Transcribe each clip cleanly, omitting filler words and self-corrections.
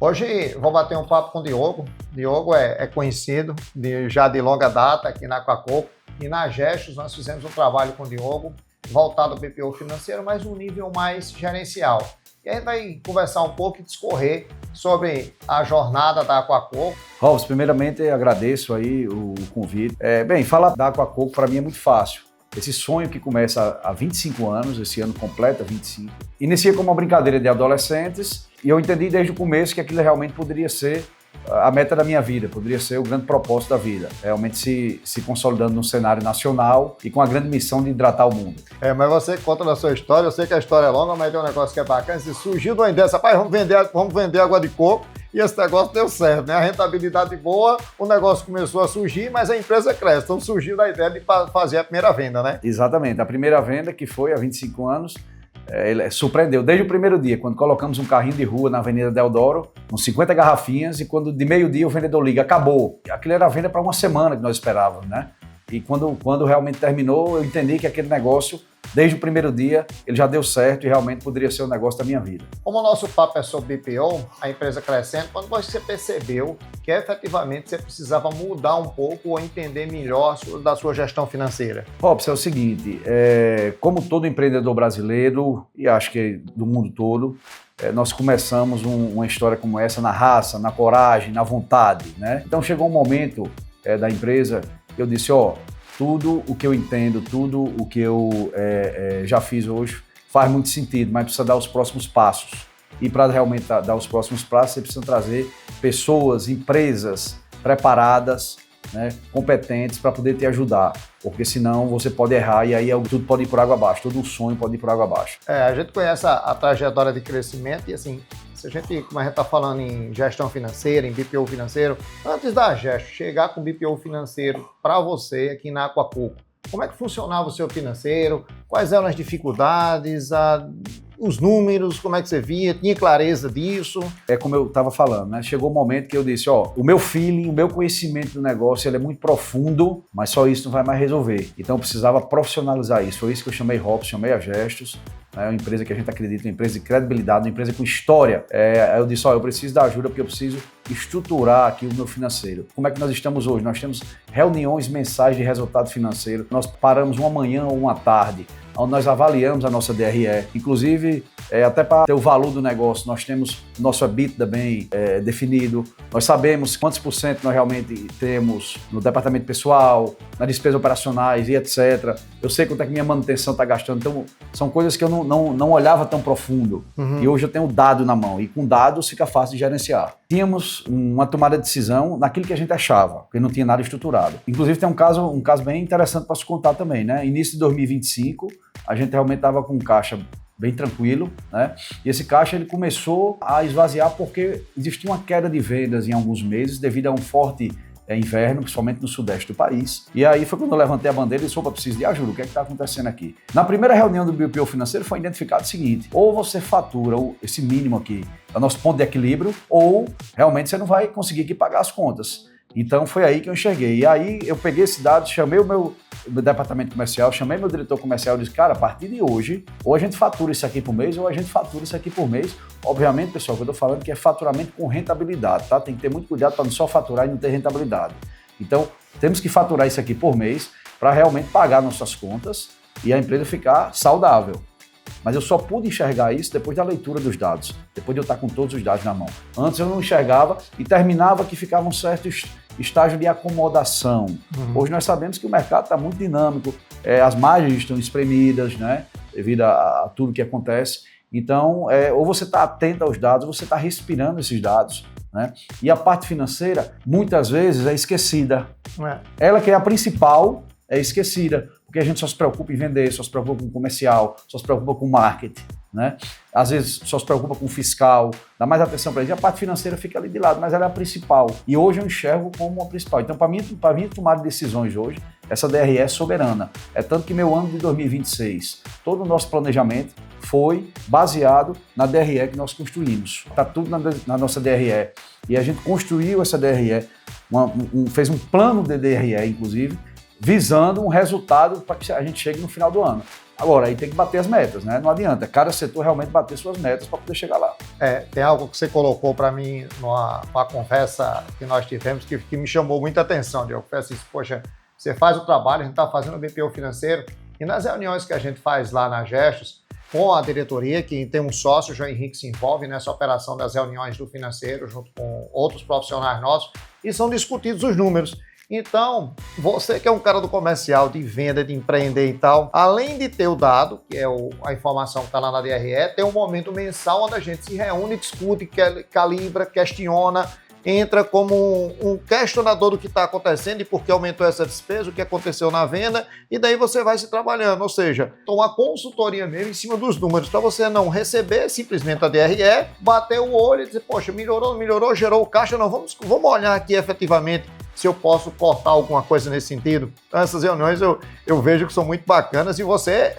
Hoje vou bater um papo com o Diogo. Diogo é conhecido já de longa data aqui na Aquacoco. E na Gestos nós fizemos um trabalho com o Diogo voltado ao BPO financeiro, mas um nível mais gerencial. E aí vai conversar um pouco e discorrer sobre a jornada da Aquacoco. Robson, primeiramente agradeço aí o convite. Falar da Aquacoco para mim é muito fácil. Esse sonho que começa há 25 anos, esse ano completa 25, inicia como uma brincadeira de adolescentes e eu entendi desde o começo que aquilo realmente poderia ser a meta da minha vida, poderia ser o grande propósito da vida, realmente se consolidando no cenário nacional e com a grande missão de hidratar o mundo. Mas você conta na sua história, eu sei que a história é longa, mas tem um negócio que é bacana, se surgiu de uma ideia, rapaz, vamos vender água de coco, e esse negócio deu certo, né? A rentabilidade boa, o negócio começou a surgir, mas a empresa cresce, então surgiu a ideia de fazer a primeira venda, né? Exatamente, a primeira venda que foi há 25 anos, ele surpreendeu desde o primeiro dia, quando colocamos um carrinho de rua na Avenida Deodoro, com 50 garrafinhas, e quando de meio-dia o vendedor liga, acabou. Aquilo era a venda para uma semana que nós esperávamos, né? E quando realmente terminou, eu entendi que aquele negócio, desde o primeiro dia, ele já deu certo e realmente poderia ser o negócio da minha vida. Como o nosso papo é sobre BPO, a empresa crescendo, quando você percebeu que efetivamente você precisava mudar um pouco ou entender melhor da sua gestão financeira? Robson, é o seguinte, como todo empreendedor brasileiro, e acho que do mundo todo, nós começamos uma história como essa na raça, na coragem, na vontade, né? Então chegou um momento da empresa que eu disse, tudo o que eu entendo, tudo o que eu já fiz hoje faz muito sentido, mas precisa dar os próximos passos. E para realmente dar os próximos passos, você precisa trazer pessoas, empresas preparadas, né, competentes para poder te ajudar, porque senão você pode errar e aí tudo pode ir por água abaixo, todo um sonho pode ir por água abaixo. A gente conhece a trajetória de crescimento e assim, como a gente está falando em gestão financeira, em BPO financeiro, antes da Gestos chegar com BPO financeiro para você aqui na Aquacoco, como é que funcionava o seu financeiro? Quais eram as dificuldades, os números, como é que você via? Tinha clareza disso? É como eu estava falando, né? Chegou um momento que eu disse, o meu feeling, o meu conhecimento do negócio, ele é muito profundo, mas só isso não vai mais resolver. Então eu precisava profissionalizar isso. Foi isso que eu chamei Robson, chamei a Gestos. É uma empresa que a gente acredita, uma empresa de credibilidade, uma empresa com história. Eu disse, eu preciso da ajuda porque eu preciso estruturar aqui o meu financeiro. Como é que nós estamos hoje? Nós temos reuniões mensais de resultado financeiro. Nós paramos uma manhã ou uma tarde, onde nós avaliamos a nossa DRE. Inclusive, até para ter o valor do negócio, nós temos nosso EBITDA bem definido. Nós sabemos quantos por cento nós realmente temos no departamento pessoal, nas despesas operacionais e etc. Eu sei quanto é que minha manutenção está gastando. Então, são coisas que eu não olhava tão profundo. Uhum. E hoje eu tenho o dado na mão. E com dados fica fácil de gerenciar. Tínhamos uma tomada de decisão naquilo que a gente achava, porque não tinha nada estruturado. Inclusive, tem um caso bem interessante para se contar também, né? Início de 2025, a gente realmente estava com um caixa bem tranquilo, né? E esse caixa ele começou a esvaziar porque existia uma queda de vendas em alguns meses devido a um forte inverno, principalmente no sudeste do país. E aí foi quando eu levantei a bandeira e disse, preciso de ajuda, o que é que está acontecendo aqui? Na primeira reunião do BPO financeiro foi identificado o seguinte, ou você fatura esse mínimo aqui, é o nosso ponto de equilíbrio, ou realmente você não vai conseguir aqui pagar as contas. Então foi aí que eu enxerguei. E aí eu peguei esse dado, chamei o meu departamento comercial, chamei meu diretor comercial e disse, cara, a partir de hoje, ou a gente fatura isso aqui por mês, ou a gente fatura isso aqui por mês. Obviamente, pessoal, que eu estou falando que é faturamento com rentabilidade, tá? Tem que ter muito cuidado para não só faturar e não ter rentabilidade. Então, temos que faturar isso aqui por mês para realmente pagar nossas contas e a empresa ficar saudável. Mas eu só pude enxergar isso depois da leitura dos dados, depois de eu estar com todos os dados na mão. Antes eu não enxergava e terminava que ficava um certo estágio de acomodação. Uhum. Hoje nós sabemos que o mercado está muito dinâmico, as margens estão espremidas, né, devido a tudo que acontece. Então, ou você está atento aos dados, ou você está respirando esses dados, né? E a parte financeira, muitas vezes, é esquecida. Ela que é a principal, é esquecida. Porque a gente só se preocupa em vender, só se preocupa com comercial, só se preocupa com marketing, né? Às vezes só se preocupa com fiscal, dá mais atenção para isso. E a parte financeira fica ali de lado, mas ela é a principal. E hoje eu enxergo como a principal. Então, para mim tomar decisões hoje, essa DRE é soberana. É tanto que meu ano de 2026, todo o nosso planejamento foi baseado na DRE que nós construímos. Está tudo na nossa DRE. E a gente construiu essa DRE, fez um plano de DRE, inclusive, visando um resultado para que a gente chegue no final do ano. Agora, aí tem que bater as metas, né? Não adianta, cada setor realmente bater suas metas para poder chegar lá. Tem algo que você colocou para mim numa conversa que nós tivemos que me chamou muita atenção, Diogo. Foi assim, poxa, você faz o trabalho, a gente está fazendo o BPO financeiro, e nas reuniões que a gente faz lá na Gestos, com a diretoria, que tem um sócio, o João Henrique, se envolve nessa operação das reuniões do financeiro, junto com outros profissionais nossos, e são discutidos os números. Então, você que é um cara do comercial, de venda, de empreender e tal, além de ter o dado, que é a informação que está lá na DRE, tem um momento mensal onde a gente se reúne, discute, calibra, questiona, entra como um questionador do que está acontecendo e por que aumentou essa despesa, o que aconteceu na venda, e daí você vai se trabalhando, ou seja, uma consultoria mesmo em cima dos números, para você não receber simplesmente a DRE, bater o olho e dizer, poxa, melhorou, não melhorou, gerou o caixa, não, vamos olhar aqui efetivamente se eu posso cortar alguma coisa nesse sentido. Então, essas reuniões eu vejo que são muito bacanas e você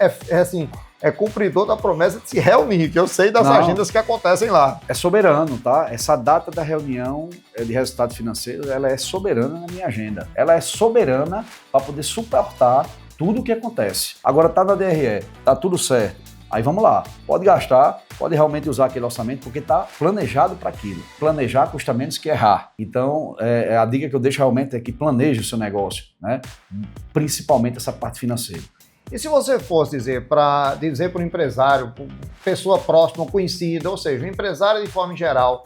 é cumpridor da promessa de se reunir, que eu sei das agendas que acontecem lá. É soberano, tá? Essa data da reunião de resultados financeiros, ela é soberana na minha agenda. Ela é soberana para poder suportar tudo o que acontece. Agora tá na DRE, tá tudo certo. Aí vamos lá, pode gastar, pode realmente usar aquele orçamento porque está planejado para aquilo. Planejar custa menos que errar. Então, a dica que eu deixo realmente é que planeje o seu negócio, né? Principalmente essa parte financeira. E se você fosse dizer para o empresário, pessoa próxima, conhecida, ou seja, um empresário de forma geral,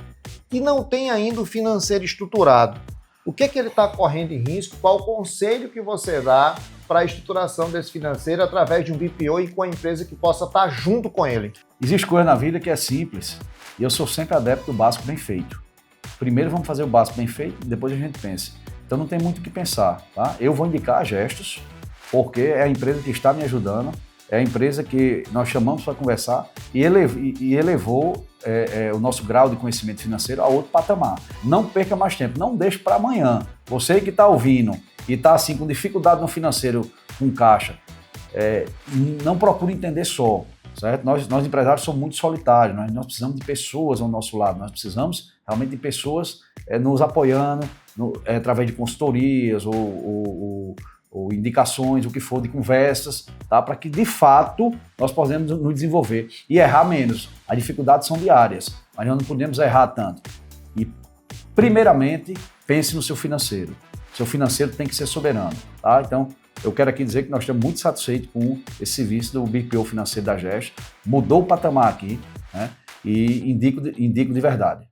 que não tem ainda o financeiro estruturado, o que ele está correndo em risco? Qual o conselho que você dá para a estruturação desse financeiro através de um BPO e com a empresa que possa estar junto com ele? Existe coisa na vida que é simples e eu sou sempre adepto do básico bem feito. Primeiro vamos fazer o básico bem feito, depois a gente pensa. Então não tem muito o que pensar, tá? Eu vou indicar a Gestos, porque é a empresa que está me ajudando, é a empresa que nós chamamos para conversar e elevou o nosso grau de conhecimento financeiro a outro patamar. Não perca mais tempo, não deixe para amanhã. Você que está ouvindo e está assim com dificuldade no financeiro, com caixa, não procure entender só, certo? Nós empresários somos muito solitários, nós precisamos de pessoas ao nosso lado, nós precisamos realmente de pessoas nos apoiando através de consultorias ou indicações, o que for, de conversas, tá? Para que, de fato, nós possamos nos desenvolver e errar menos. As dificuldades são diárias, mas nós não podemos errar tanto. E, primeiramente, pense no seu financeiro. Seu financeiro tem que ser soberano, tá? Então, eu quero aqui dizer que nós estamos muito satisfeitos com esse serviço do BPO financeiro da Gestos. Mudou o patamar aqui, né? E indico de verdade.